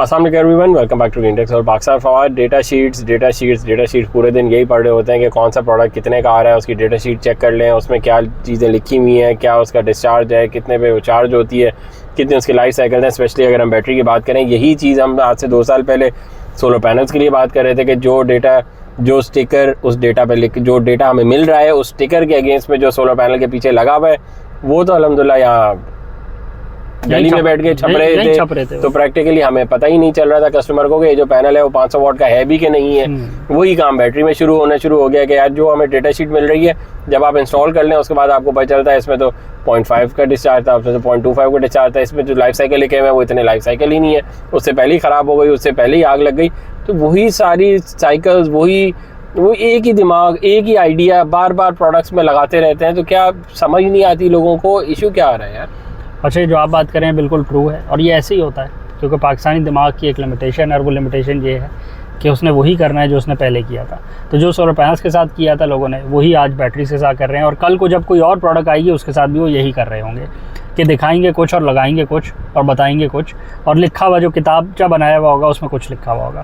अस्सलाम वालेकुम everyone, welcome back to index और बाक्सर फवाद। डेटा शीट्स पूरे दिन यही पढ़ रहे होते हैं कि कौन सा प्रोडक्ट कितने का आ रहा है, उसकी डेटा शीट चेक कर लें, उसमें क्या चीज़ें लिखी हुई हैं, क्या उसका डिस्चार्ज है, कितने पे वो चार्ज होती है, कितने उसकी लाइफ साइकिल है। स्पेशली अगर हम बैटरी की बात करें, यही चीज़ हम आज से 2 साल पहले सोलर पैनल्स के लिए बात कर रहे थे कि जो स्टिकर उस डेटा पे जो डेटा हमें मिल रहा है उस स्टिकर के अगेंस्ट में जो सोलर पैनल के पीछे लगा हुआ है वो तो अल्हम्दुलिल्लाह यहाँ गली में बैठ के छप रहे थे। तो प्रैक्टिकली हमें पता ही नहीं चल रहा था कस्टमर को कि ये जो पैनल है वो 500 वाट का है भी कि नहीं है। वही काम बैटरी में शुरू हो गया कि यार जो हमें डेटा शीट मिल रही है, जब आप इंस्टॉल कर लें उसके बाद आपको पता चलता है इसमें तो 0.5 का डिस्चार्ज था, उसमें तो 0.25 का डिस्चार्ज था, इसमें जो लाइफ साइकिल लिखे हुए हैं वो इतने लाइफ साइकिल ही नहीं है, उससे पहले ही ख़राब हो गई, उससे पहले ही आग लग गई। तो वही सारी साइकिल्स वो एक ही दिमाग, एक ही आइडिया बार बार प्रोडक्ट्स में लगाते रहते हैं। तो क्या समझ नहीं आती लोगों को इशू क्या आ रहा है यार। अच्छा, जो आप बात करें बिल्कुल ट्रू है और ये ऐसे ही होता है क्योंकि पाकिस्तानी दिमाग की एक लिमिटेशन है और वो लिमिटेशन ये है कि उसने वही करना है जो उसने पहले किया था। तो जो सोलर पैनल्स के साथ किया था लोगों ने वही आज बैटरी के साथ कर रहे हैं और कल को जब कोई और प्रोडक्ट आएगी उसके साथ भी वो यही कर रहे होंगे कि दिखाएंगे कुछ और लगाएंगे कुछ और बताएंगे कुछ और लिखा हुआ जो किताबचा बनाया हुआ होगा उसमें कुछ लिखा हुआ होगा।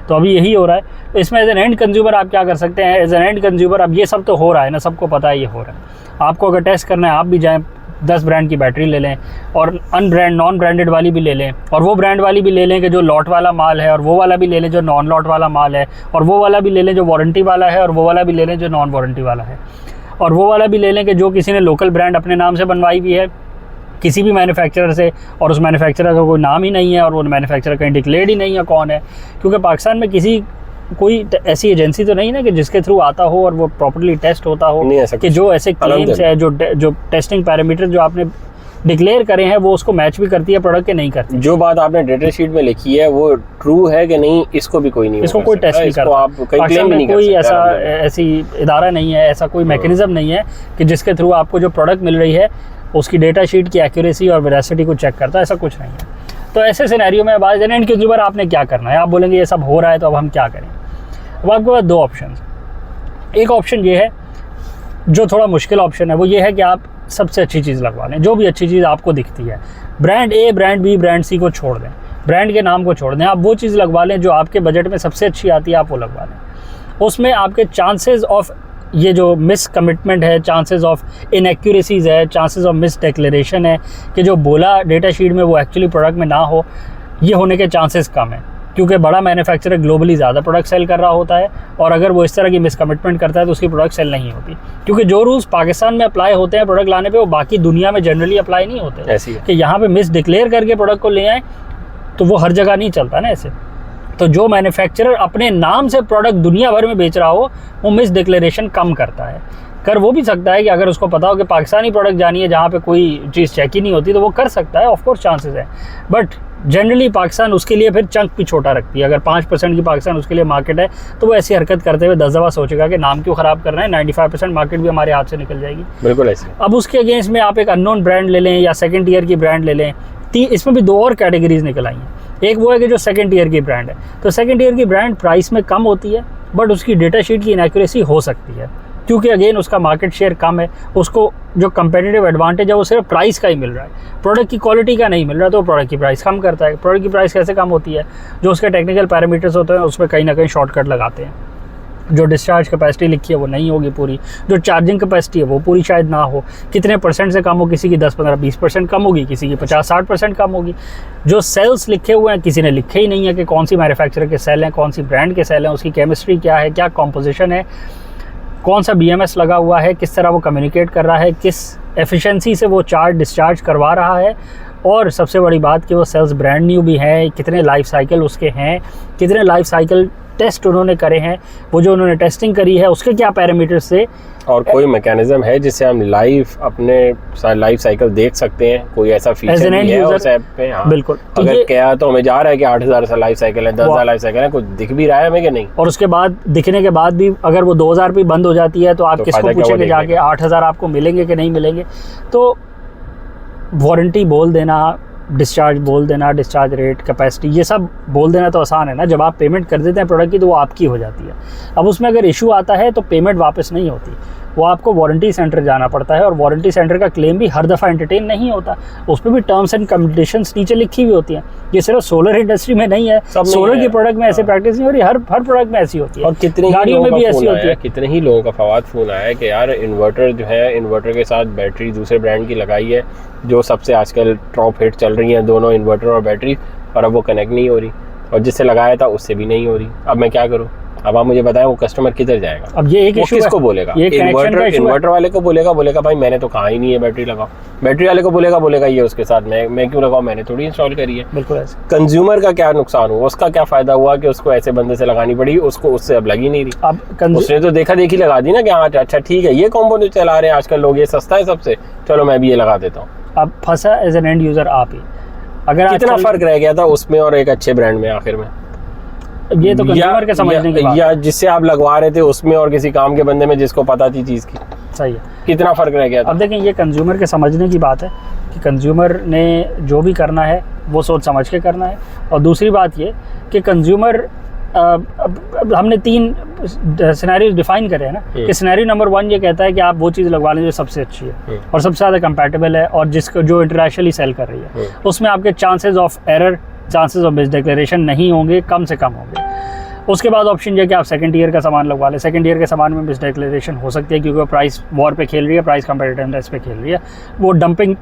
तो अभी यही हो रहा है। तो इसमें एज एन एंड कंज्यूमर आप क्या कर सकते हैं? एज एन एंड कंज्यूमर अब ये सब तो हो रहा है ना, सबको पता है ये हो रहा है। आपको अगर टेस्ट करना है आप भी जाएँ 10 ब्रांड की बैटरी ले लें और नॉन ब्रांडेड वाली भी ले लें और वो ब्रांड वाली भी ले लें कि जो लॉट वाला माल है और वो वाला भी ले लें जो नॉन लॉट वाला माल है और वो वाला भी ले लें जो वारंटी वाला है और वो वाला भी ले लें जो नॉन वारंटी वाला है और वो वाला भी ले लें कि जो किसी ने लोकल ब्रांड अपने नाम से बनवाई हुई है किसी भी मैन्युफैक्चरर से और उस मैन्युफैक्चरर का कोई नाम ही नहीं है और वो मैन्युफैक्चरर कहीं डिक्लेयर्ड ही नहीं है कौन है। क्योंकि पाकिस्तान में कोई ऐसी एजेंसी तो नहीं ना कि जिसके थ्रू आता हो और वो प्रॉपर्ली टेस्ट होता हो कि जो ऐसे क्लेम्स है जो टेस्टिंग पैरामीटर जो आपने डिक्लेयर करे हैं वो उसको मैच भी करती है प्रोडक्ट के नहीं करती। जो बात आपने डेटा शीट में लिखी है वो ट्रू है कि नहीं, इसको भी कोई नहीं, इसको कोई टेस्ट नहीं करता। आप क्लेम भी नहीं कर कोई ऐसी इदारा नहीं है, ऐसा कोई मैकेनिज्म नहीं है कि जिसके थ्रू आपको जो प्रोडक्ट मिल रही है उसकी डेटा शीट की एक्यूरेसी और वेरासिटी को चेक करता है, ऐसा कुछ नहीं है। तो ऐसे सिनेरियो में अब आज एंड कंज्यूमर आपने क्या करना है? आप बोलेंगे ये सब हो रहा है तो अब हम क्या करें? अब आपके पास 2 ऑप्शन। एक ऑप्शन ये है जो थोड़ा मुश्किल ऑप्शन है, वो ये है कि आप सबसे अच्छी चीज़ लगवा लें, जो भी अच्छी चीज़ आपको दिखती है, brand A, brand B, brand C को छोड़ दें, ब्रांड के नाम को छोड़ दें, आप वो चीज़ लगवा लें जो आपके बजट में सबसे अच्छी आती है, आप वो लगवा लें। उसमें आपके चांसेस ऑफ ये जो मिस कमिटमेंट है, चांसेस ऑफ इनएक्यूरेसीज़ है, चांसेस ऑफ मिस डिक्लेरेशन है कि जो बोला डेटा शीट में वो एक्चुअली प्रोडक्ट में ना हो, ये होने के चांसेस कम है क्योंकि बड़ा मैन्युफैक्चरर ग्लोबली ज़्यादा प्रोडक्ट सेल कर रहा होता है और अगर वो इस तरह की मिस कमिटमेंट करता है तो उसकी प्रोडक्ट सेल नहीं होती। क्योंकि जो रूल्स पाकिस्तान में अप्लाई होते हैं प्रोडक्ट लाने पे वो बाकी दुनिया में जनरली अप्लाई नहीं होते। ऐसी कि यहाँ पे मिस डिक्लेयर करके प्रोडक्ट को ले आए तो वो हर जगह नहीं चलता ना ऐसे। तो जो मैन्युफैक्चरर अपने नाम से प्रोडक्ट दुनिया भर में बेच रहा हो वो मिस डिक्लेरेशन कम करता है। कर वो भी सकता है कि अगर उसको पता हो कि पाकिस्तानी प्रोडक्ट जानी है जहाँ पे कोई चीज़ चेक ही नहीं होती तो वो कर सकता है, ऑफकोर्स चांसेस है। बट जनरली पाकिस्तान उसके लिए फिर चंक भी छोटा रखती है। अगर 5% की पाकिस्तान उसके लिए मार्केट है तो वो ऐसी हरकत करते हुए 10 दफ़ा सोचेगा कि नाम क्यों ख़राब करना है, 95% मार्केट भी हमारे हाथ से निकल जाएगी। बिल्कुल ऐसे। अब उसके अगेंस्ट में आप एक अननोन ब्रांड ले लें या सेकंड ईयर की ब्रांड ले लें। इसमें भी 2 और कैटेगरीज निकल आई हैं। एक वो है कि जो सेकंड ईयर की ब्रांड है, तो सेकंड ईयर की ब्रांड प्राइस में कम होती है बट उसकी डेटा शीट की इनएक्यूरेसी हो सकती है क्योंकि अगेन उसका मार्केट शेयर कम है, उसको जो कंपेटिटिव एडवांटेज है वो सिर्फ प्राइस का ही मिल रहा है, प्रोडक्ट की क्वालिटी का नहीं मिल रहा, तो प्रोडक्ट की प्राइस कम करता है। प्रोडक्ट की प्राइस कैसे कम होती है? जो उसके टेक्निकल पैरामीटर्स होते हैं उसमें कहीं ना कहीं शॉर्टकट लगाते हैं। जो डिस्चार्ज कैपेसिटी लिखी है वो नहीं होगी पूरी, जो चार्जिंग कैपेसिटी है वो पूरी शायद ना हो, कितने % से कम हो, किसी की 10, 15, 20% कम होगी, किसी की 50, 60% कम होगी। जो सेल्स लिखे हुए हैं किसी ने लिखे ही नहीं है कि कौन सी मैन्युफैक्चरर के सेल हैं, कौन सी ब्रांड के सेल हैं, उसकी केमिस्ट्री क्या है, क्या कॉम्पोजिशन है, कौन सा BMS लगा हुआ है, किस तरह वो कम्युनिकेट कर रहा है, किस एफिशिएंसी से वो चार्ज डिस्चार्ज करवा रहा है और सबसे बड़ी बात कि वो सेल्स ब्रांड न्यू भी हैं, कितने लाइफ साइकिल उसके हैं, कितने लाइफ साइकिल टेस्ट उन्होंने करे हैं, वो जो उन्होंने टेस्टिंग करी है उसके क्या पैरामीटर्स से, और कोई मैकेनिज्म है जिससे हम अपने लाइफ साइकिल देख सकते हैं? कोई ऐसा फीचर भी है उस ऐप पे? हाँ बिल्कुल। अगर क्या तो हमें जा रहा है कि 8000 सा लाइफ साइकिल है, 10,000 लाइफ साइकिल है, कुछ दिख भी रहा है हमें कि नहीं? और उसके बाद दिखने के बाद भी अगर वो 2000 पे बंद हो जाती है तो आप किसको पूछेंगे जाके 8000 आपको मिलेंगे कि नहीं मिलेंगे? तो वारंटी बोल देना, डिस्चार्ज बोल देना, डिस्चार्ज रेट, कैपेसिटी, ये सब बोल देना तो आसान है ना। जब आप पेमेंट कर देते हैं प्रोडक्ट की तो वो आपकी हो जाती है। अब उसमें अगर इशू आता है तो पेमेंट वापस नहीं होती, वो आपको वारंटी सेंटर जाना पड़ता है, और वारंटी सेंटर का क्लेम भी हर दफ़ा एंटरटेन नहीं होता, उस पर भी टर्म्स एंड कंडीशंस नीचे लिखी हुई होती हैं। ये सिर्फ सोलर इंडस्ट्री में नहीं है, सोलर के प्रोडक्ट में ऐसे प्रैक्टिस नहीं हो रही, हर प्रोडक्ट में ऐसी होती है, और कितने गाड़ियों में भी ऐसी होती है। कितने ही लोगों का फवाद फ़ोन आया है कि यार इन्वर्टर जो है, इन्वर्टर के साथ बैटरी दूसरे ब्रांड की लगाई है, जो सबसे आजकल टॉप हिट चल रही हैं, दोनों इन्वर्टर और बैटरी, और अब वो कनेक्ट नहीं हो रही, और जिससे लगाया था उससे भी नहीं हो रही। अब मैं क्या करूँ? अब आप मुझे बताएं वो कस्टमर किधर जाएगा? अब ये एक इशू किसको बोलेगा? इन्वर्टर वाले को बोलेगा भाई मैंने तो कहा ही नहीं है बैटरी लगाओ। बैटरी वाले को बोलेगा ये उसके साथ मैं क्यों लगाऊं, मैंने थोड़ी इंस्टॉल करी है। बिल्कुल ऐसे। कंज्यूमर का क्या नुकसान हुआ, उसका क्या फायदा हुआ कि उसको ऐसे बंदे से लगानी पड़ी, उसको उससे अब लगी नहीं रही। अब उसने तो देखा देखी लगा दी ना कि हाँ अच्छा ठीक है ये कॉम्बो चला रहे हैं आजकल लोग, ये सस्ता है सबसे, चलो मैं भी ये लगा देता हूँ। अब फंसा एज एन एंड यूजर आप ही। अगर कितना फर्क रह गया था उसमें और एक अच्छे ब्रांड में आखिर में? ये तो कंज्यूमर के समझने की बात या जिससे आप लगवा रहे थे उसमें और किसी काम के बंदे में जिसको पता थी चीज़ की। सही है, कितना फर्क रह गया था? अब देखें ये कंज्यूमर के समझने की बात है कि कंज्यूमर ने जो भी करना है वो सोच समझ के करना है। और दूसरी बात ये कि कंज्यूमर अब हमने 3 सिनेरियो डिफाइन करे हैं ना, कि सिनेरियो नंबर 1 ये कहता है कि आप वो चीज़ लगवा लें जो सबसे अच्छी है और सबसे ज़्यादा कंपैटिबल है और जिसको जो इंटरनेशनली सेल कर रही है, उसमें आपके chances of error, chances of misdeclaration नहीं होंगे, कम से कम होंगे। उसके बाद ऑप्शन ये कि आप सेकंड ईयर का सामान लगवा लें। सेकंड ईयर के सामान में मिसडिक्लेरेशन हो सकती है क्योंकि वो प्राइस वॉर पे खेल रही है, प्राइस कंपेटिटिवनेस पे खेल रही है, वो डंपिंग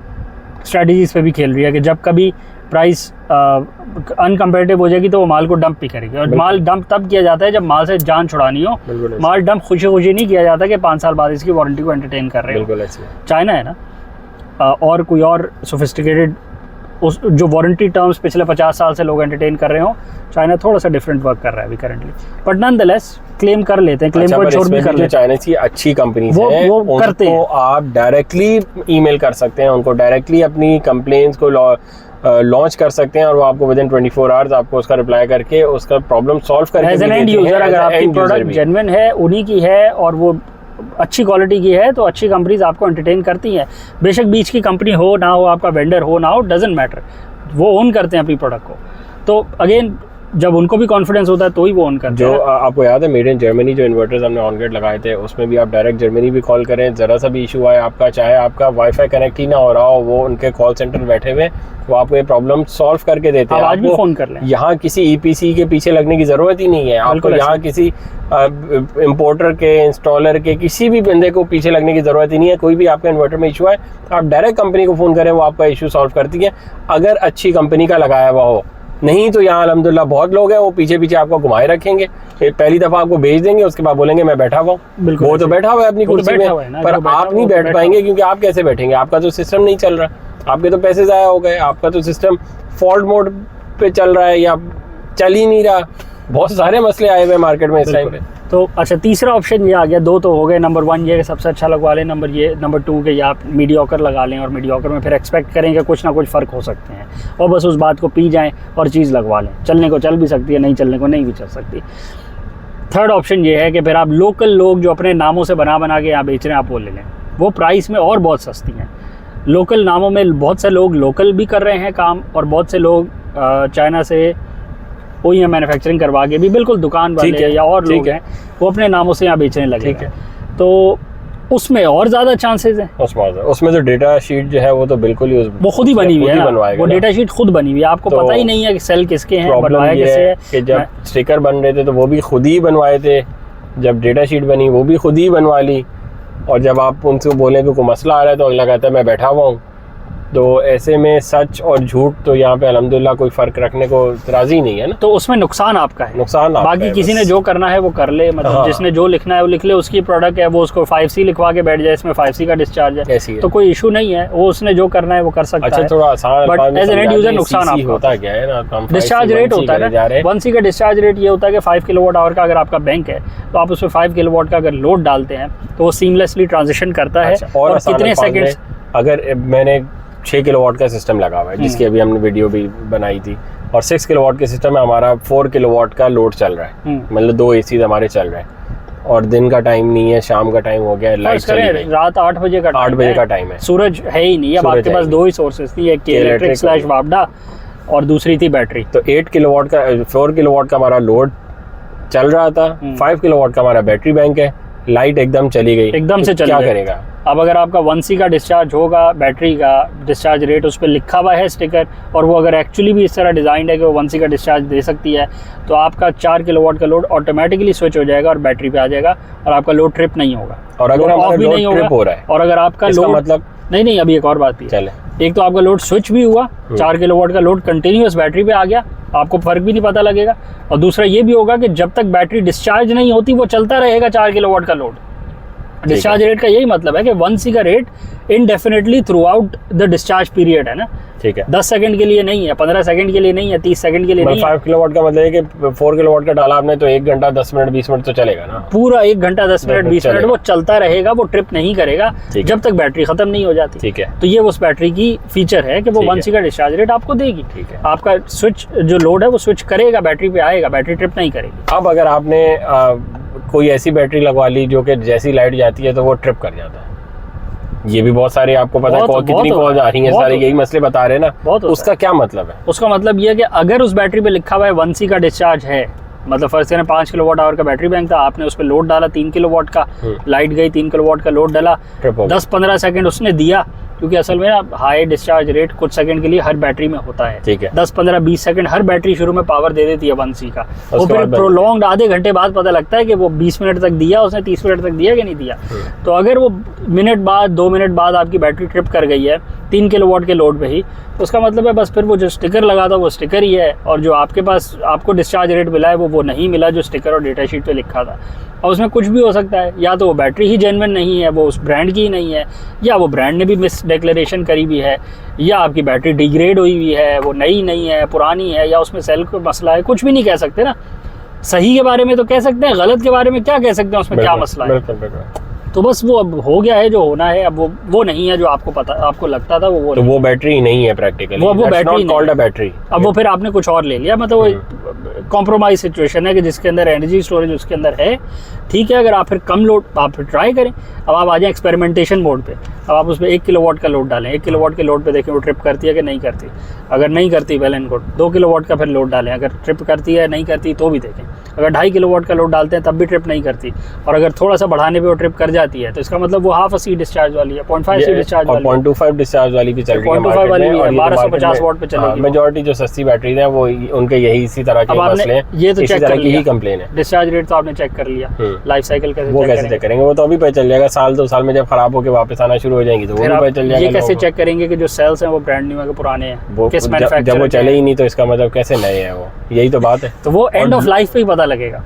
स्ट्रेटजीज पे भी खेल रही है कि जब कभी प्राइस अनकम्पेटिटिव हो जाएगी तो वो माल को डंप भी करेगी। और माल डंप तब किया जाता है जब माल से जान छुड़ानी हो। माल डंप खुशी खुशी नहीं किया जाता कि 5 साल बाद इसकी वारंटी को एंटरटेन कर रहे हो। चाइना है ना, और कोई और सोफिस्टिकेटेड उस जो वारंटी टर्म्स पिछले 50 साल से लोग एंटरटेन कर रहे हो, चाइना थोड़ा सा डिफरेंट वर्क कर रहा है अभी करंटली, बट नॉनदलेस क्लेम कर लेते हैं, क्लेम को छोड़ भी कर लेते हैं। चाइना की अच्छी कंपनीज हैं, वो करते हैं, आप डायरेक्टली ईमेल कर सकते हैं उनको, डायरेक्टली अपनी कंप्लेंट्स को लॉन्च कर सकते हैं और वो आपको विदिन 24 आवर्स आपको उसका रिप्लाई करके उसका प्रॉब्लम सॉल्व करके एज एन एंड यूजर अगर आपकी प्रोडक्ट जेन्युइन है, उन्हीं की है और वो अच्छी क्वालिटी की है तो अच्छी कंपनीज आपको एंटरटेन करती हैं। बेशक बीच की कंपनी हो ना हो, आपका वेंडर हो ना हो, डजंट मैटर, वो ओन करते हैं अपनी प्रोडक्ट को। तो अगेन जब उनको भी कॉन्फिडेंस होता है तो ही वो ऑन करते हैं। जो आपको याद है मेड इन जर्मनी जो इन्वर्टर्स हमने ऑन गेट लगाए थे, उसमें भी आप डायरेक्ट जर्मनी भी कॉल करें, ज़रा सा भी इशू आए आपका, चाहे आपका वाईफाई कनेक्ट ही ना हो रहा हो, वो उनके कॉल सेंटर बैठे हुए वो आपको ये प्रॉब्लम सॉल्व करके देते हैं। आज भी फ़ोन कर लें, यहाँ किसी EPC के पीछे लगने की ज़रूरत ही नहीं है आपको, यहाँ किसी इम्पोर्टर के, इंस्टॉलर के, किसी भी बंदे को पीछे लगने की ज़रूरत ही नहीं है। कोई भी आपका इन्वर्टर में इशू है आप डायरेक्ट कंपनी को फ़ोन करें, वो आपका इशू सॉल्व करती है, अगर अच्छी कंपनी का लगाया हुआ हो। नहीं तो यहाँ अल्हम्दुलिल्लाह बहुत लोग हैं वो पीछे पीछे आपको घुमाए रखेंगे, पहली दफ़ा आपको भेज देंगे, उसके बाद बोलेंगे मैं बैठा हुआ हूँ। वो तो बैठा हुआ है अपनी कुर्सी में, पर आप नहीं बैठ पाएंगे क्योंकि आप कैसे बैठेंगे, आपका तो सिस्टम नहीं चल रहा, आपके तो पैसे ज़ाया हो गए, आपका तो सिस्टम फॉल्ट मोड पे चल रहा है या चल ही नहीं रहा। बहुत सारे मसले आए हुए मार्केट में इस टाइम पे। तो अच्छा, तीसरा ऑप्शन ये आ गया, 2 तो हो गए। नंबर 1 ये सबसे अच्छा लगवा लें, नंबर 2 के या आप मीडियोकर लगा लें और मीडियोकर में फिर एक्सपेक्ट करें कि कुछ ना कुछ फ़र्क हो सकते हैं और बस उस बात को पी जाएं और चीज़ लगवा लें। चलने को चल भी सकती है, नहीं चलने को नहीं भी चल सकती। थर्ड ऑप्शन ये है कि फिर आप लोकल लोग जो अपने नामों से बना के यहाँ बेच रहे हैं आप वो ले लें, वो प्राइस में और बहुत सस्ती हैं। लोकल नामों में बहुत से लोग लोकल भी कर रहे हैं काम और बहुत से लोग चाइना से OEM मैन्युफैक्चरिंग करवा के भी बिल्कुल दुकान वाले या और लोग हैं वो अपने नामों से यहाँ बेचने लगे हैं। तो उसमें और ज़्यादा चांसेस हैं। उसमें जो डेटा शीट जो है वो तो बिल्कुल ही वो खुद ही बनी हुई है, वो डेटा शीट खुद बनी हुई है, आपको पता ही नहीं है कि सेल किसके हैं, बनवाया किससे है। कि जब स्टिकर बन रहे थे तो वो भी खुद ही बनवाए थे, जब डेटा शीट बनी वो भी खुद ही बनवा ली, और जब आप उनसे बोलें कि कोई मसला आ रहा है तो अगला कहता है मैं बैठा हुआ हूँ। तो ऐसे में सच और झूठ तो यहाँ पे अल्हम्दुलिल्लाह कोई फ़र्क रखने को राज़ी नहीं है ना। तो उसमें नुकसान आपका है, नुकसान आपका बाकी है, किसी ने जो करना है वो कर ले, मतलब जिसने जो लिखना है वो लिख ले, उसकी प्रोडक्ट है वो उसको 5C लिखवा के बैठ जाए, इसमें 5C का डिस्चार्ज है तो कोई इशू नहीं है, वो उसने जो करना है वो कर सकता है। थोड़ा आसान, but as an end user नुकसान आपका होता क्या है ना, डिस्चार्ज रेट होता है ना, 1C का डिस्चार्ज रेट ये होता है कि 5 किलोवाट आवर का अगर आपका बैंक है तो आप उसमें 5 किलोवाट का अगर लोड डालते हैं तो वो सीमलेसली ट्रांजिशन करता है। और कितने सेकंड्स, अगर मैंने 6 किलोवाट का सिस्टम लगा हुआ है जिसकी अभी हमने वीडियो भी बनाई थी, और 6 किलोवाट के सिस्टम में हमारा 4 किलोवाट का लोड चल रहा है, मतलब 2 AC हमारे चल रहे हैं, और दिन का टाइम नहीं है, शाम का टाइम हो गया, लाइट चली गई, रात 8 बजे का टाइम है, सूरज है ही नहीं, अब आपके पास 2 ही सोर्सेस थी, एक इलेक्ट्रिक / वापडा और दूसरी थी बैटरी। तो 8 किलोवाट का 4 किलोवाट का हमारा लोड चल रहा था, 5 किलोवाट का हमारा बैटरी बैंक है, लाइट एकदम चली गई, एकदम से तो चली क्या गई। करेगा? अब अगर आपका 1C का डिस्चार्ज होगा, बैटरी का डिस्चार्ज रेट उस पर लिखा हुआ है स्टिकर, और वो अगर एक्चुअली भी इस तरह डिज़ाइन है कि वो 1C का डिस्चार्ज दे सकती है, तो आपका 4 किलोवाट का लोड ऑटोमेटिकली स्विच हो जाएगा और बैटरी पे आ जाएगा और आपका लोड ट्रिप नहीं होगा। और अगर लोड हमारा ऑफ भी लोड नहीं ट्रिप होगा। हो रहा है, और अगर आपका इसका लोड मतलब नहीं, अभी एक और बात भी है। चले, एक तो आपका लोड स्विच भी हुआ, 4 किलोवाट का लोड कंटिन्यूअस बैटरी पे आ गया, आपको फर्क भी नहीं पता लगेगा। और दूसरा ये भी होगा कि जब तक बैटरी डिस्चार्ज नहीं होती वो चलता रहेगा 4 किलोवाट का लोड। डिस्चार्ज रेट का यही मतलब है कि 1C का rate indefinitely through out the discharge period है ना। ठीक है, 10 सेकंड के लिए नहीं है, 15 सेकंड के लिए नहीं है, 30 सेकंड के लिए नहीं है। 5 किलोवाट का मतलब है कि 4 किलोवाट का डाला आपने तो 1 घंटा 10 मिनट 20 मिनट तो चलेगा ना। पूरा 1 घंटा 10 मिनट 20 मिनट वो चलता रहेगा, वो ट्रिप नहीं करेगा ठीक जब तक बैटरी खत्म नहीं हो जाती। ठीक है, तो ये उस बैटरी की फीचर है कि वो ठीक है। 1C का डिस्चार्ज रेट आपको देगी। ठीक है। आपका स्विच जो लोड है वो स्विच करेगा, बैटरी पे आएगा, बैटरी ट्रिप नहीं करेगी। अब अगर आपने कोई ऐसी बैटरी लगवा ली जो कि जैसी लाइट जाती है तो वो ट्रिप कर जाता है, ये भी बहुत सारे आपको पता है कितनी कॉल आ रही है, सारे यही मसले बता रहे हैं ना, उसका क्या मतलब है? उसका मतलब ये है कि अगर उस बैटरी पे लिखा हुआ है 1C का डिस्चार्ज है, मतलब फर्स्ट से 5 किलोवाट आवर का बैटरी बैंक था, आपने उस पर लोड डाला 3 किलोवाट का, लाइट गई 3 किलोवाट का लोड डाला, 10-15 सेकंड उसने दिया, क्योंकि असल में ना हाई डिस्चार्ज रेट कुछ सेकंड के लिए हर बैटरी में होता है। ठीक है, 10-15-20 सेकंड हर बैटरी शुरू में पावर दे देती है 1C का, वो फिर प्रोलॉन्ग्ड आधे घंटे बाद पता लगता है कि वो 20 मिनट तक दिया उसने, 30 मिनट तक दिया कि नहीं दिया। तो अगर वो मिनट बाद 2 मिनट बाद आपकी बैटरी ट्रिप कर गई है 3 किलोवाट के लोड पे ही, तो उसका मतलब है बस फिर वो जो स्टिकर लगा था वो स्टिकर ही है, और जो आपके पास आपको डिस्चार्ज रेट मिला है वो नहीं मिला जो स्टिकर और डेटा शीट पे लिखा था। और उसमें कुछ भी हो सकता है, या तो वो बैटरी ही जेन्युइन नहीं है, वो उस ब्रांड की ही नहीं है, या वो ब्रांड ने भी मिस डिक्लेरेशन करी भी है, या आपकी बैटरी डिग्रेड हुई हुई है, वो नई नहीं है पुरानी है, या उसमें सेल का मसला है। कुछ भी नहीं कह सकते ना, सही के बारे में तो कह सकते हैं, गलत के बारे में क्या कह सकते हैं, उसमें क्या मसला है। तो बस वो अब हो गया है जो होना है, अब वो नहीं है जो आपको पता आपको लगता था वो तो वो बैटरी नहीं है प्रैक्टिकली, वो बैटरी कॉल्ड अ बैटरी। अब वो फिर आपने कुछ और ले लिया, मतलब वो कॉम्प्रोमाइज सिचुएशन है कि जिसके अंदर एनर्जी स्टोरेज उसके अंदर है, ठीक है। अगर आप फिर कम लोड आप फिर ट्राई करें, अब आप आ जाए एक्सपेरिमेंटेशन मोड पे, अब आप उसमें 1 किलोवाट का लोड डालें, 1 किलोवाट के लोड पे देखें वो ट्रिप करती है कि नहीं करती। अगर नहीं करती वेल एंड गुड, 2 किलोवाट का फिर लोड डालें, अगर ट्रिप करती है नहीं करती तो भी देखें। अगर 2.5 किलोवाट का लोड डालते हैं तब भी ट्रिप नहीं करती, और अगर थोड़ा सा बढ़ाने पे वो ट्रिप कर जाती है, तो इसका मतलब वो 0.5C डिस्चार्ज वाली है, 0.5C डिस्चार्ज वाली, 0.25 डिस्चार्ज वाली भी चल रही है, 0.25 वाली भी है, 1250 वाट पे चलेगी। मेजॉरिटी जो सस्ती बैटरी है वो उनके यही इसी तरह के मसले हैं, ये तो चेक कर लिया, ही कंप्लेन है। डिस्चार्ज रेट तो आपने चेक कर लिया, लाइफ साइकिल कैसे वो कैसे चेक करेंगे? वो तो अभी पता चल जाएगा, साल 2 साल में जब खराब होकर वापस आना शुरू हो जाएंगी तो वो भी पता चल जाएगा। ये कैसे चेक करेंगे कि जो सेल्स हैं वो ब्रांड न्यू है कि पुराने हैं, किस मैन्युफैक्चरर, जब वो चले ही नहीं तो इसका मतलब कैसे नए हैं वो, यही तो बात है। तो वो एंड ऑफ लाइफ पे ही पता लगेगा।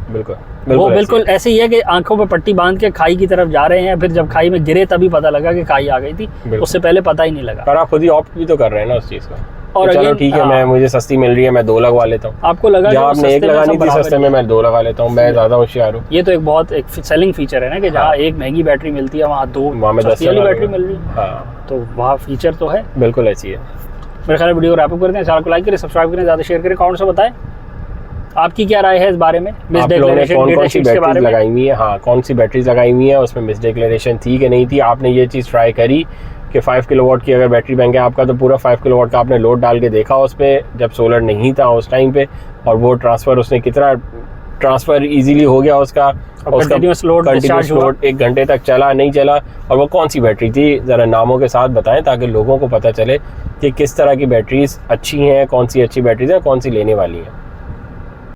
वो बिल्कुल ऐसे ही है कि आंखों पे पट्टी बांध के खाई की तरफ जा रहे हैं, फिर जब खाई में गिरे तभी पता लगा कि खाई आ गई थी, उससे पहले पता ही नहीं लगा। पर आप खुद ही ऑप्ट भी तो कर रहे हैं ना उस चीज का, और चलो ठीक है मैं मुझे सस्ती मिल रही है मैं 2 लगवा लेता हूँ, आपको लगा जहाँ आपने 1 लगानी थी सस्ते में मैं 2 लगा लेता हूँ, मैं ज्यादा होशियार हूँ। ये तो एक बहुत एक सेलिंग फीचर है ना कि जहाँ एक महंगी बैटरी मिलती है वहाँ 2 सस्ती वाली बैटरी मिल रही है, तो वहाँ फीचर तो है, बिल्कुल ऐसी है। मेरे ख्याल वीडियो रैप अप करते हैं, चैनल को लाइक करें, सब्सक्राइब करें, ज़्यादा शेयर करें, कमेंट से बताएं आपकी क्या राय है इस बारे में, मिस डिक्लेरेशन कौन सी बैटरीज लगाई हुई है, हाँ कौन सी बैटरीज लगाई हुई है, उसमें मिस डिक्लेरेशन थी कि नहीं थी। आपने ये चीज़ ट्राई करी कि 5 किलोवाट की अगर बैटरी बैंक है आपका तो पूरा 5 किलोवाट का आपने लोड डाल के देखा उस पर, जब सोलर नहीं था उस टाइम पे, और वो ट्रांसफ़र उसने कितना ट्रांसफ़र इजीली हो गया उसका कंटिन्यूअस लोड 1 घंटे तक चला नहीं चला, और वो कौन सी बैटरी थी, ज़रा नामों के साथ बताएं ताकि लोगों को पता चले कि किस तरह की बैटरीज अच्छी हैं, कौन सी अच्छी बैटरीज हैं, कौन सी लेने वाली हैं।